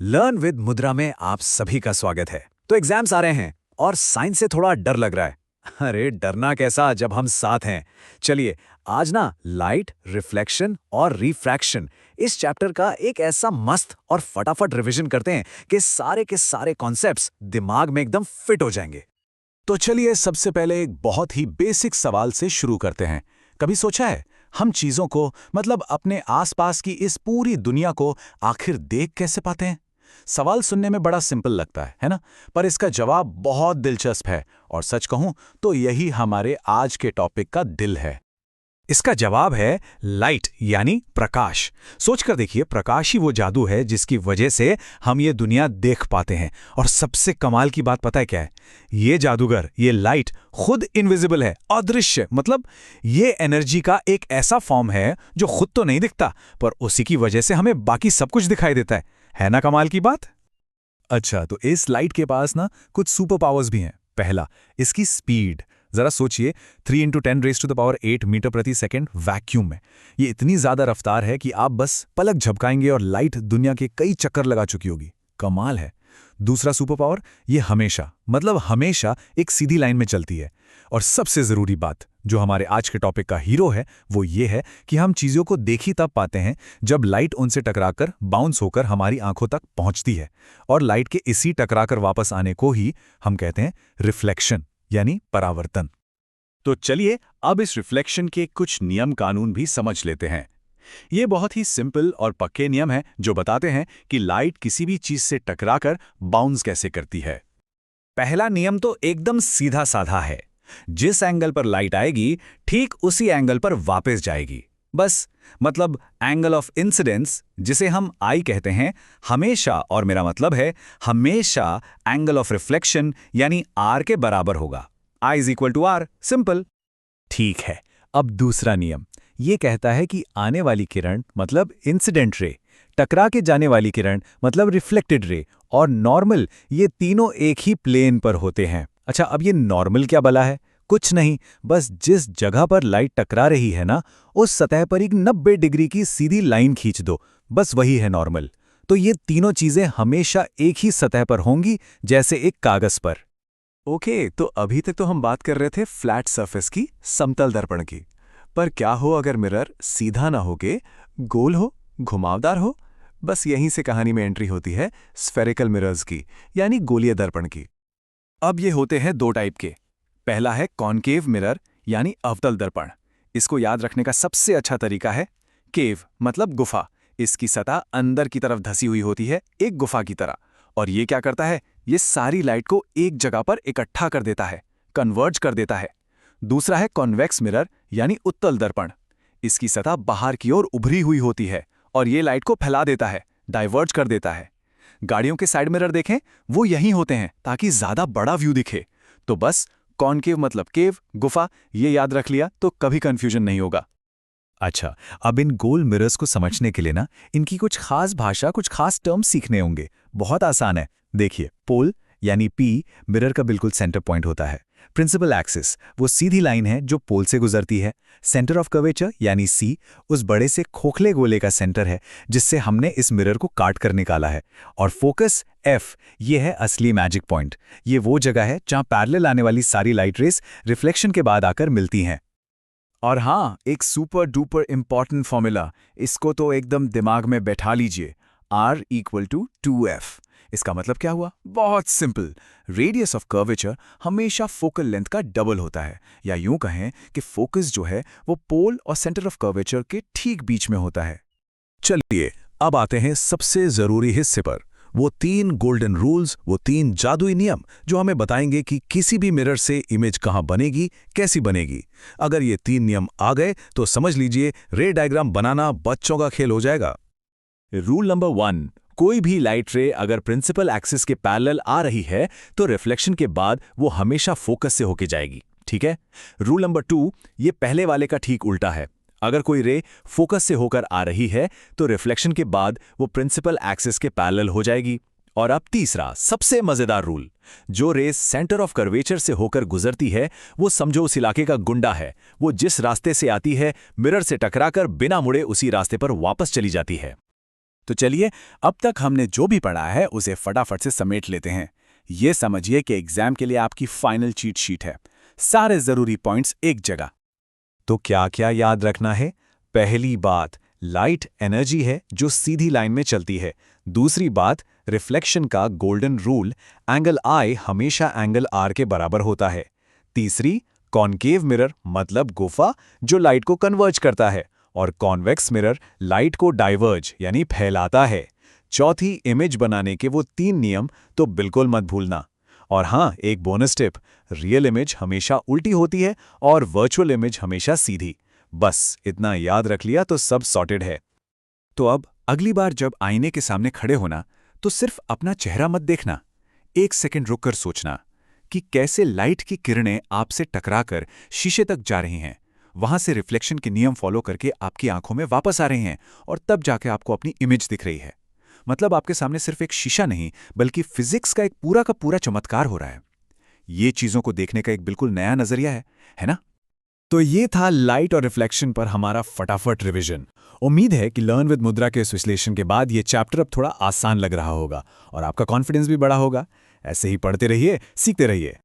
Learn with मुद्रा में आप सभी का स्वागत है। तो एग्जाम्स आ रहे हैं और साइंस से थोड़ा डर लग रहा है। अरे डरना कैसा जब हम साथ हैं। चलिए आज ना लाइट, रिफ्लेक्शन और रिफ्रैक्शन इस चैप्टर का एक ऐसा मस्त और फटाफट रिवीजन करते हैं कि सारे के सारे कॉन्सेप्ट्स दिमाग में एकदम फिट हो जाएंगे। तो चलिए सबसे पहले एक बहुत ही बेसिक सवाल से शुरू करते हैं। कभी सोचा है हम चीजों को मतलब अपने आसपास की इस पूरी दुनिया को आखिर देख कैसे पाते हैं? सवाल सुनने में बड़ा सिंपल लगता है ना? पर इसका जवाब बहुत दिलचस्प है और सच कहूं तो यही हमारे आज के टॉपिक का दिल है। इसका जवाब है लाइट यानी प्रकाश। सोचकर देखिए, प्रकाश ही वो जादू है जिसकी वजह से हम ये दुनिया देख पाते हैं। और सबसे कमाल की बात पता है क्या है? ये जादूगर, ये लाइट खुद इनविजिबल है, अदृश्य। मतलब ये एनर्जी का एक ऐसा फॉर्म है जो खुद तो नहीं दिखता, पर उसी की वजह से हमें बाकी सब कुछ दिखाई देता है ना कमाल की बात? अच्छा, तो इस लाइट के पास ना कुछ सुपर पावर्स भी हैं। पहला, इसकी स्पीड। जरा सोचिए, 3 × 10⁸ मीटर प्रति सेकंड वैक्यूम में ये इतनी ज्यादा रफ्तार है कि आप बस पलक झपकाएंगे और लाइट दुनिया के कई चक्कर लगा चुकी होगी। कमाल है। दूसरा सुपर पावर, ये हमेशा एक सीधी लाइन में चलती है। और सबसे जरूरी बात, जो हमारे आज के टॉपिक का हीरो है, वो ये है कि हम चीजों को देख ही तब पाते हैं जब लाइट उनसे टकराकर बाउंस होकर हमारी आंखों तक पहुंचती है। और लाइट के इसी टकराकर वापस आने को ही हम कहते हैं रिफ्लेक्शन यानी परावर्तन। तो चलिए अब इस रिफ्लेक्शन के कुछ नियम कानून भी समझ लेते हैं। ये बहुत ही सिंपल और पक्के नियम हैं जो बताते हैं कि लाइट किसी भी चीज से टकराकर बाउंस कैसे करती है। पहला नियम तो एकदम सीधा साधा है। जिस एंगल पर लाइट आएगी ठीक उसी एंगल पर वापस जाएगी। बस मतलब एंगल ऑफ इंसिडेंस, जिसे हम आई कहते हैं, हमेशा, और मेरा मतलब है हमेशा, एंगल ऑफ रिफ्लेक्शन यानी आर के बराबर होगा। I = R, simple. ठीक है। अब दूसरा नियम ये कहता है कि आने वाली किरण मतलब इंसिडेंट रे, टकरा के जाने वाली किरण मतलब रिफ्लेक्टेड रे, और नॉर्मल, ये तीनों एक ही प्लेन पर होते हैं। अच्छा, अब ये नॉर्मल क्या भला है? कुछ नहीं, बस जिस जगह पर लाइट टकरा रही है ना, उस सतह पर एक 90 डिग्री की सीधी लाइन खींच दो, बस वही है नॉर्मल। तो ये तीनों चीजें हमेशा एक ही सतह पर होंगी, जैसे एक कागज पर। ओके, तो अभी तक तो हम बात कर रहे थे फ्लैट सरफेस की, समतल दर्पण की। पर क्या हो अगर मिरर सीधा ना होके गोल हो, घुमावदार हो? बस यहीं से कहानी में एंट्री होती है स्फेरिकल मिरर्स की, यानी गोलीय दर्पण की। अब ये होते हैं दो टाइप के। पहला है कॉनकेव मिरर यानी अवतल दर्पण। इसको याद रखने का सबसे अच्छा तरीका है केव मतलब गुफा। इसकी सतह अंदर की तरफ धसी हुई होती है, एक गुफा की तरह। और ये क्या करता है? ये सारी लाइट को एक जगह पर इकट्ठा कर देता है, कन्वर्ज कर देता है। दूसरा है कॉन्वेक्स मिरर यानी उत्तल दर्पण। इसकी सतह बाहर की ओर उभरी हुई होती है और ये लाइट को फैला देता है, डाइवर्ज कर देता है। गाड़ियों के साइड मिरर देखें, वो यहीं होते हैं ताकि ज्यादा बड़ा व्यू दिखे। तो बस कॉनकेव मतलब केव, गुफा, ये याद रख लिया तो कभी कंफ्यूजन नहीं होगा। अच्छा, अब इन गोल मिरर्स को समझने के लिए ना इनकी कुछ खास भाषा, कुछ खास टर्म्स सीखने होंगे। बहुत आसान है। देखिए, पोल यानी पी मिरर का बिल्कुल सेंटर पॉइंट होता है। प्रिंसिपल एक्सिस वो सीधी लाइन है जो पोल से गुजरती है। सेंटर ऑफ कर्वेचर यानी सी उस बड़े से खोखले गोले का सेंटर है जिससे हमने इस मिरर को काट कर निकाला है। और फोकस एफ, ये है असली मैजिक पॉइंट। ये वो जगह है जहां पैरेलल आने वाली सारी लाइट रेस रिफ्लेक्शन के बाद आकर मिलती हैं। और हाँ, एक सुपर डुपर इंपॉर्टेंट फॉर्मूला, इसको तो एकदम दिमाग में बैठा लीजिए। R = 2F। इसका मतलब क्या हुआ? बहुत सिंपल। रेडियस ऑफ कर्वेचर हमेशा फोकल लेंथ का डबल होता है, या यूं कहें कि फोकस जो है वो पोल और सेंटर ऑफ कर्वेचर के ठीक बीच में होता है। चलिए अब आते हैं सबसे जरूरी हिस्से पर। वो 3 गोल्डन रूल्स, वो 3 जादुई नियम जो हमें बताएंगे कि किसी भी मिरर से इमेज कहां बनेगी, कैसी बनेगी। अगर ये 3 नियम आ गए तो समझ लीजिए रे डायग्राम बनाना बच्चों का खेल हो जाएगा। रूल नंबर 1, कोई भी लाइट रे अगर प्रिंसिपल एक्सिस के पैरेलल आ रही है तो रिफ्लेक्शन के बाद वो हमेशा फोकस से होके जाएगी। ठीक है। रूल नंबर 2, ये पहले वाले का ठीक उल्टा है। अगर कोई रे फोकस से होकर आ रही है तो रिफ्लेक्शन के बाद वो प्रिंसिपल एक्सिस के पैरेलल हो जाएगी। और अब तीसरा सबसे मजेदार रूल, जो रेस सेंटर ऑफ कर्वेचर से होकर गुजरती है वो समझो उस इलाके का गुंडा है। वो जिस रास्ते से आती है मिरर से टकराकर बिना मुड़े उसी रास्ते पर वापस चली जाती है। तो चलिए, अब तक हमने जो भी पढ़ा है उसे फटाफट से समेट लेते हैं। ये समझिए कि एग्जाम के लिए आपकी फाइनल चीट शीट है, सारे जरूरी पॉइंट्स एक जगह। तो क्या क्या याद रखना है? पहली बात, लाइट एनर्जी है जो सीधी लाइन में चलती है। दूसरी बात, रिफ्लेक्शन का गोल्डन रूल, एंगल आई हमेशा एंगल आर के बराबर होता है। तीसरी, कॉनकेव मिरर मतलब गुफा जो लाइट को कन्वर्ज करता है, और कॉन्वेक्स मिरर लाइट को डाइवर्ज यानी फैलाता है। चौथी, इमेज बनाने के वो 3 नियम तो बिल्कुल मत भूलना। और हाँ, एक बोनस टिप, रियल इमेज हमेशा उल्टी होती है और वर्चुअल इमेज हमेशा सीधी। बस इतना याद रख लिया तो सब सॉर्टेड है। तो अब अगली बार जब आईने के सामने खड़े होना तो सिर्फ अपना चेहरा मत देखना, 1 सेकंड रुककर सोचना कि कैसे लाइट की किरणें आपसे टकराकर शीशे तक जा रही हैं, वहां से रिफ्लेक्शन के नियम फॉलो करके आपकी आंखों में वापस आ रहे हैं, और तब जाके आपको अपनी इमेज दिख रही है। मतलब आपके सामने सिर्फ एक शीशा नहीं बल्कि फिजिक्स का एक पूरा का पूरा चमत्कार हो रहा है। ये चीजों को देखने का एक बिल्कुल नया नजरिया है ना? तो ये था लाइट और रिफ्लेक्शन पर हमारा फटाफट रिवीजन। उम्मीद है कि लर्न विद मुद्रा के इस विश्लेषण के बाद ये चैप्टर अब थोड़ा आसान लग रहा होगा और आपका कॉन्फिडेंस भी बढ़ा होगा। ऐसे ही पढ़ते रहिए, सीखते रहिए।